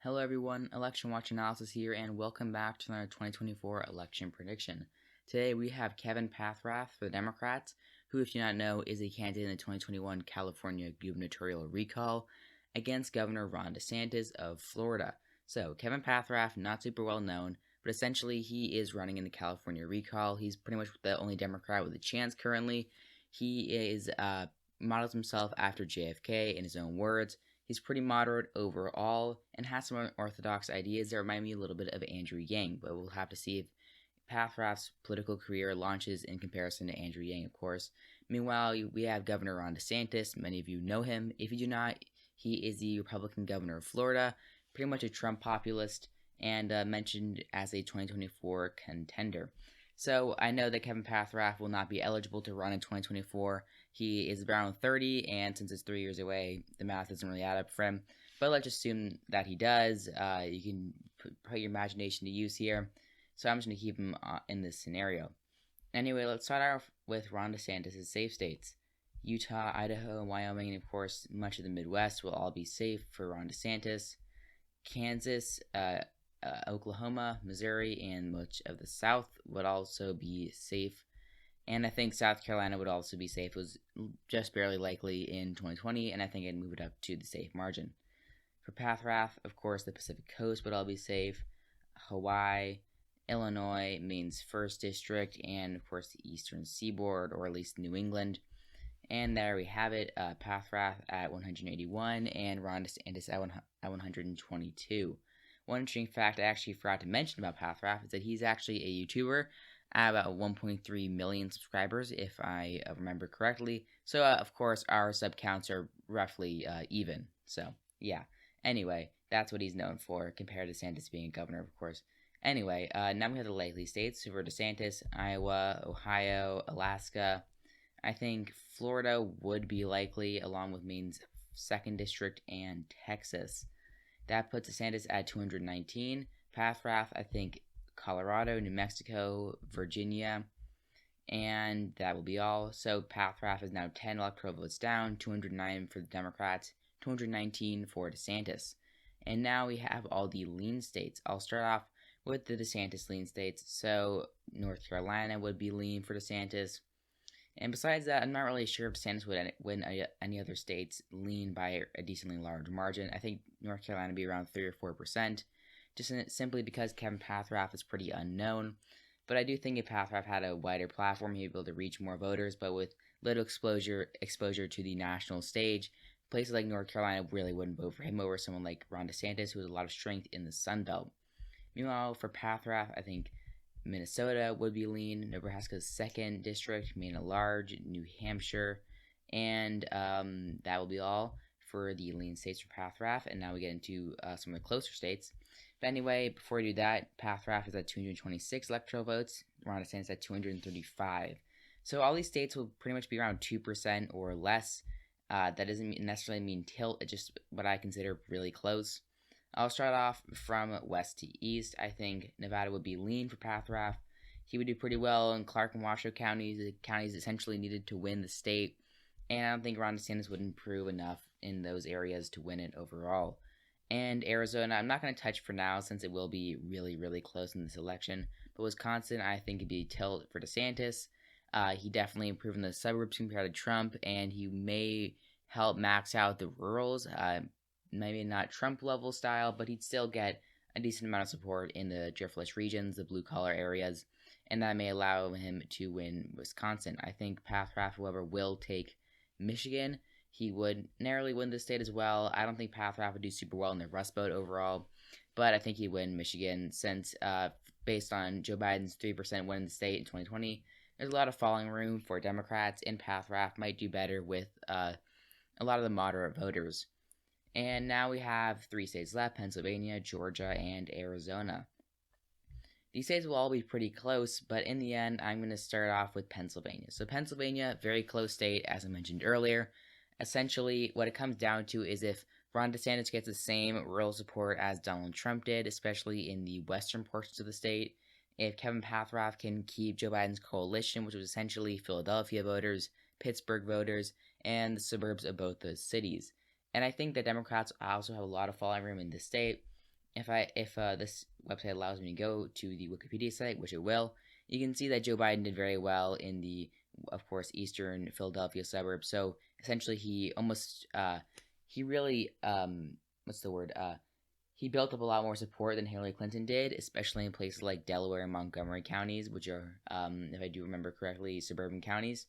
Hello everyone, Election Watch Analysis here, and welcome back to another 2024 election prediction. Today we have Kevin Paffrath for the Democrats, who, if you do not know, is a candidate in the 2021 California gubernatorial recall against Governor Ron DeSantis of Florida. So, Kevin Paffrath, not super well known, but essentially he is running in the California recall. He's pretty much the only Democrat with a chance currently. He models himself after JFK in his own words. He's pretty moderate overall and has some unorthodox ideas that remind me a little bit of Andrew Yang, but we'll have to see if Paffrath's political career launches in comparison to Andrew Yang, of course. Meanwhile, we have Governor Ron DeSantis. Many of you know him. If you do not, he is the Republican governor of Florida, pretty much a Trump populist, and mentioned as a 2024 contender. So I know that Kevin Paffrath will not be eligible to run in 2024. He is around 30, and since it's 3 years away, the math doesn't really add up for him. But let's assume that he does. You can put your imagination to use here. So I'm just going to keep him in this scenario. Anyway, let's start off with Ron DeSantis' safe states. Utah, Idaho, and Wyoming, and of course, much of the Midwest will all be safe for Ron DeSantis. Kansas, Oklahoma, Missouri, and much of the South would also be safe. And I think South Carolina would also be safe. It was just barely likely in 2020, and I think I'd move it up to the safe margin. For Paffrath, of course, the Pacific Coast would all be safe. Hawaii, Illinois, Maine's 1st District, and of course the Eastern Seaboard, or at least New England. And there we have it, Paffrath at 181 and Ron DeSantis at 122. One interesting fact I actually forgot to mention about Paffrath is that he's actually a YouTuber at about 1.3 million subscribers, if I remember correctly. So, of course, our sub counts are roughly even. So, yeah. Anyway, that's what he's known for, compared to DeSantis being a governor, of course. Anyway, now we have the likely states. So for DeSantis, Iowa, Ohio, Alaska. I think Florida would be likely, along with Maine's 2nd District and Texas. That puts DeSantis at 219. Paffrath, I think Colorado, New Mexico, Virginia, and that will be all. So Paffrath is now 10 electoral votes down, 209 for the Democrats, 219 for DeSantis. And now we have all the lean states. I'll start off with the DeSantis lean states. So North Carolina would be lean for DeSantis. And besides that, I'm not really sure if DeSantis would win any other states lean by a decently large margin. I think North Carolina would be around 3 or 4%, just simply because Kevin Paffrath is pretty unknown. But I do think if Paffrath had a wider platform, he'd be able to reach more voters. But with little exposure to the national stage, places like North Carolina really wouldn't vote for him over someone like Ron DeSantis, who has a lot of strength in the Sun Belt. Meanwhile, for Paffrath, I think Minnesota would be lean, Nebraska's 2nd District, Maine at large, New Hampshire, and that will be all for the lean states for Paffrath. And now we get into some of the closer states. But anyway, before we do that, Paffrath is at 226 electoral votes, Ron DeSantis at 235. So all these states will pretty much be around 2% or less. That doesn't necessarily mean tilt, it's just what I consider really close. I'll start off from west to east. I think Nevada would be lean for Paffrath. He would do pretty well in Clark and Washoe counties, the counties essentially needed to win the state. And I don't think Ron DeSantis would improve enough in those areas to win it overall. And Arizona, I'm not going to touch for now since it will be really, really close in this election. But Wisconsin, I think it'd be tilt for DeSantis. He definitely improved in the suburbs compared to Trump, and he may help max out the rurals. Maybe not Trump level style, but he'd still get a decent amount of support in the driftless regions, the blue collar areas, and that may allow him to win Wisconsin. I think Paffrath, however, will take Michigan. He would narrowly win the state as well. I don't think Paffrath would do super well in the Rust Belt overall, but I think he'd win Michigan since, based on Joe Biden's 3% win in the state in 2020, there's a lot of falling room for Democrats, and Paffrath might do better with a lot of the moderate voters. And now we have 3 states left: Pennsylvania, Georgia, and Arizona. These states will all be pretty close, but in the end, I'm going to start off with Pennsylvania. So Pennsylvania, very close state, as I mentioned earlier. Essentially, what it comes down to is if Ron DeSantis gets the same rural support as Donald Trump did, especially in the western portions of the state, if Kevin Paffrath can keep Joe Biden's coalition, which was essentially Philadelphia voters, Pittsburgh voters, and the suburbs of both those cities. And I think that Democrats also have a lot of falling room in this state. if this website allows me to go to the Wikipedia site, which it will, you can see that Joe Biden did very well in the, of course, eastern Philadelphia suburbs. So essentially, he really, what's the word? He built up a lot more support than Hillary Clinton did, especially in places like Delaware and Montgomery counties, which are, if I do remember correctly, suburban counties.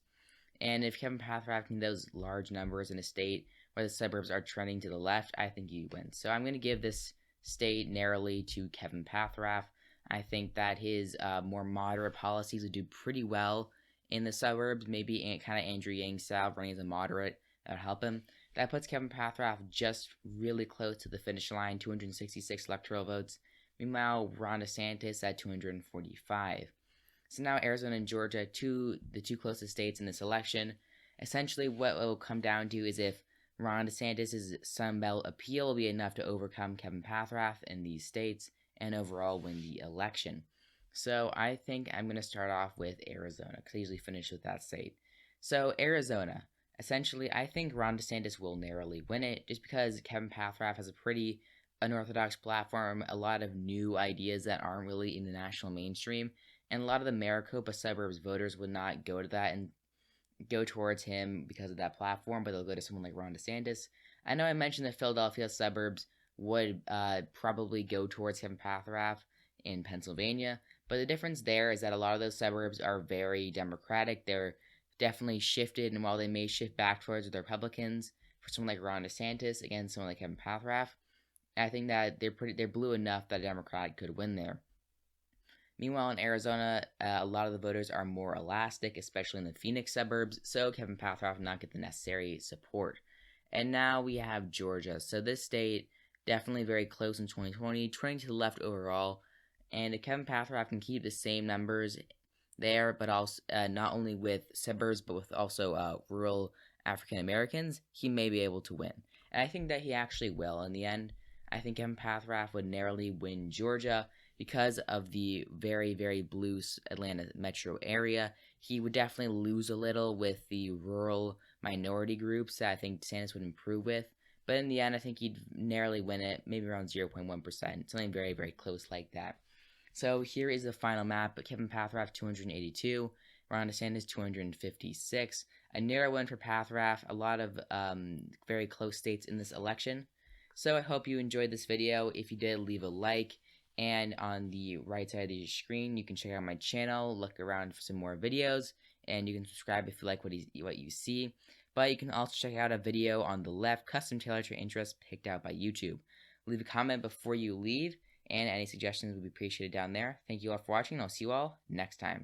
And if Kevin Pathrath can those large numbers in a state where the suburbs are trending to the left, I think he wins. So I'm going to give this state narrowly to Kevin Pathrath. I think that his more moderate policies would do pretty well in the suburbs. Maybe kind of Andrew Yang style, running as a moderate, that would help him. That puts Kevin Pathrath just really close to the finish line, 266 electoral votes. Meanwhile, Ron DeSantis at 245. So now Arizona and Georgia, the two closest states in this election. Essentially, what it will come down to is if Ron DeSantis' Sun Belt appeal will be enough to overcome Kevin Pathrath in these states and overall win the election. So I think I'm going to start off with Arizona because I usually finish with that state. So Arizona, essentially, I think Ron DeSantis will narrowly win it just because Kevin Pathrath has a pretty unorthodox platform, a lot of new ideas that aren't really in the national mainstream. And a lot of the Maricopa suburbs voters would not go to that and go towards him because of that platform, but they'll go to someone like Ron DeSantis. I know I mentioned the Philadelphia suburbs would probably go towards Kevin Pathrath in Pennsylvania, but the difference there is that a lot of those suburbs are very Democratic. They're definitely shifted, and while they may shift back towards the Republicans, for someone like Ron DeSantis against someone like Kevin Pathrath, I think that they're blue enough that a Democrat could win there. Meanwhile, in Arizona, a lot of the voters are more elastic, especially in the Phoenix suburbs, so Kevin Pathrath will not get the necessary support. And now we have Georgia. So this state, definitely very close in 2020, trending to the left overall. And if Kevin Pathrath can keep the same numbers there, but also not only with suburbs, but with also rural African Americans, he may be able to win. And I think that he actually will in the end. I think Kevin Pathrath would narrowly win Georgia because of the very, very blue Atlanta metro area. He would definitely lose a little with the rural minority groups that I think DeSantis would improve with. But in the end, I think he'd narrowly win it, maybe around 0.1%, something very, very close like that. So here is the final map. Kevin Pathrath, 282. Ron DeSantis, 256. A narrow win for Pathrath. A lot of very close states in this election. So I hope you enjoyed this video. If you did, leave a like. And on the right side of your screen, you can check out my channel, look around for some more videos, and you can subscribe if you like what you see. But you can also check out a video on the left, custom tailored to your interests, picked out by YouTube. Leave a comment before you leave, and any suggestions would be appreciated down there. Thank you all for watching, and I'll see you all next time.